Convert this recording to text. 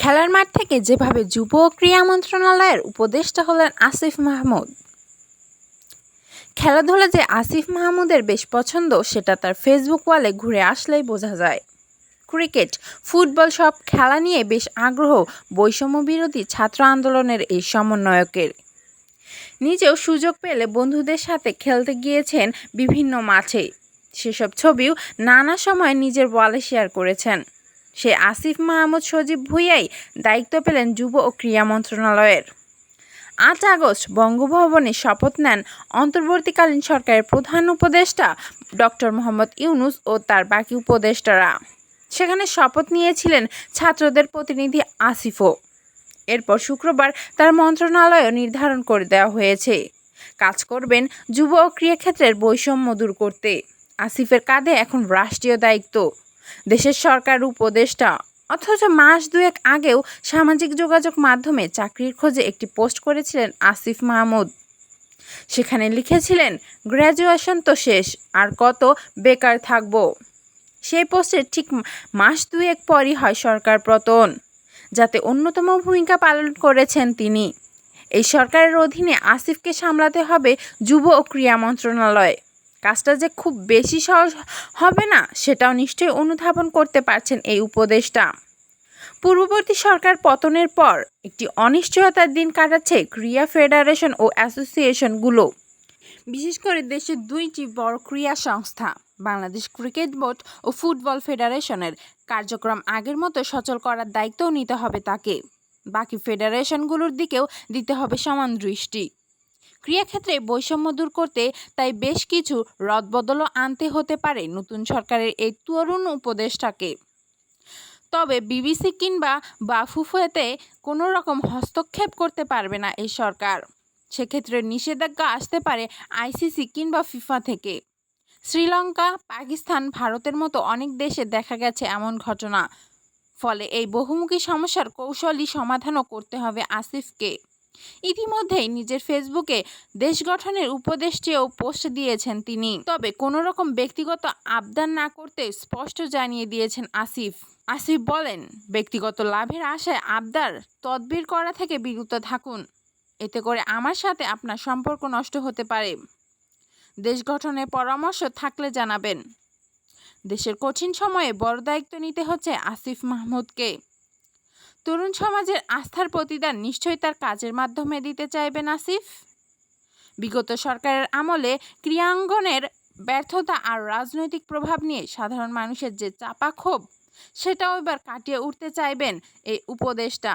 খেলার মাঠ থেকে যেভাবে যুব ও ক্রীড়া মন্ত্রণালয়ের উপদেষ্টা হলেন আসিফ মাহমুদ। খেলাধুলা যে আসিফ মাহমুদের বেশ পছন্দ সেটা তার ফেসবুক ওয়ালে ঘুরে আসলেই বোঝা যায়। ক্রিকেট, ফুটবল সব খেলা নিয়ে বেশ আগ্রহ বৈষম্য বিরোধী ছাত্র আন্দোলনের এই সমন্বয়কের। নিজেও সুযোগ পেলে বন্ধুদের সাথে খেলতে গিয়েছেন বিভিন্ন মাঠে। সেসব ছবিও নানা সময় নিজের ওয়ালে শেয়ার করেছেন। সে আসিফ মাহমুদ সজীব ভুঁইয়াই দায়িত্ব পেলেন যুব ও ক্রীড়া মন্ত্রণালয়ের। ৮ আগস্ট বঙ্গভবনে শপথ নেন অন্তর্বর্তীকালীন সরকারের প্রধান উপদেষ্টা ডক্টর মোহাম্মদ ইউনূস ও তার বাকি উপদেষ্টারা। সেখানে শপথ নিয়েছিলেন ছাত্রদের প্রতিনিধি আসিফও। এরপর শুক্রবার তার মন্ত্রণালয়ও নির্ধারণ করে দেওয়া হয়েছে, কাজ করবেন যুব ও ক্রীড়া ক্ষেত্রের বৈষম্য দূর করতে। আসিফের কাঁধে এখন রাষ্ট্রীয় দায়িত্ব, দেশের সরকার উপদেষ্টা। অথচ মাস দুয়েক আগেও সামাজিক যোগাযোগ মাধ্যমে চাকরির খোঁজে একটি পোস্ট করেছিলেন আসিফ মাহমুদ। সেখানে লিখেছিলেন, গ্র্যাজুয়েশন তো শেষ, আর কত বেকার থাকব। সেই পোস্টের ঠিক মাস দুয়েক পরই হয় সরকার পতন, যাতে অন্যতম ভূমিকা পালন করেছেন তিনি। এই সরকারের অধীনে আসিফকে সামলাতে হবে যুব ও ক্রীড়া মন্ত্রণালয়। কাজটা যে খুব বেশি সহজ হবে না সেটাও নিশ্চয়ই অনুধাবন করতে পারছেন এই উপদেষ্টা। পূর্ববর্তী সরকার পতনের পর একটি অনিশ্চয়তার দিন কাটাচ্ছে ক্রীড়া ফেডারেশন ও অ্যাসোসিয়েশনগুলো। বিশেষ করে দেশের দুইটি বড় ক্রীড়া সংস্থা বাংলাদেশ ক্রিকেট বোর্ড ও ফুটবল ফেডারেশনের কার্যক্রম আগের মতো সচল করার দায়িত্বও নিতে হবে তাকে। বাকি ফেডারেশনগুলোর দিকেও দিতে হবে সমান দৃষ্টি। ক্রীড়াক্ষেত্রে বৈষম্য দূর করতে তাই বেশ কিছু রদবদলও আনতে হতে পারে নতুন সরকারের এই তরুণ উপদেষ্টাকে। তবে বিসিবি কিংবা বাফুফেতে কোনো রকম হস্তক্ষেপ করতে পারবে না এই সরকার। সেক্ষেত্রে নিষেধাজ্ঞা আসতে পারে আইসিসি কিংবা ফিফা থেকে। শ্রীলঙ্কা, পাকিস্তান, ভারতের মতো অনেক দেশে দেখা গেছে এমন ঘটনা। ফলে এই বহুমুখী সমস্যার কৌশলী সমাধানও করতে হবে আসিফকে। ইতিমধ্যেই নিজের ফেসবুকে দেশ গঠনের উপদেশটিও পোস্ট দিয়েছেন তিনি। তবে কোনো রকম ব্যক্তিগত আবদার না করতে স্পষ্ট জানিয়ে দিয়েছেন আসিফ। আসিফ বলেন, ব্যক্তিগত লাভের আশায় আবদার তদবির করা থেকে বিরত থাকুন। এতে করে আমার সাথে আপনার সম্পর্ক নষ্ট হতে পারে। দেশ গঠনের পরামর্শ থাকলে জানাবেন। দেশের কঠিন সময়ে বড় দায়িত্ব নিতে হচ্ছে আসিফ মাহমুদকে। তরুণ সমাজের আস্থার প্রতিদান নিশ্চয়ই তার কাজের মাধ্যমে দিতে চাইবেন আসিফ। বিগত সরকারের আমলে ক্রীড়াঙ্গনের ব্যর্থতা আর রাজনৈতিক প্রভাব নিয়ে সাধারণ মানুষের যে চাপা ক্ষোভ, সেটাও এবার কাটিয়ে উঠতে চাইবেন এই উপদেষ্টা।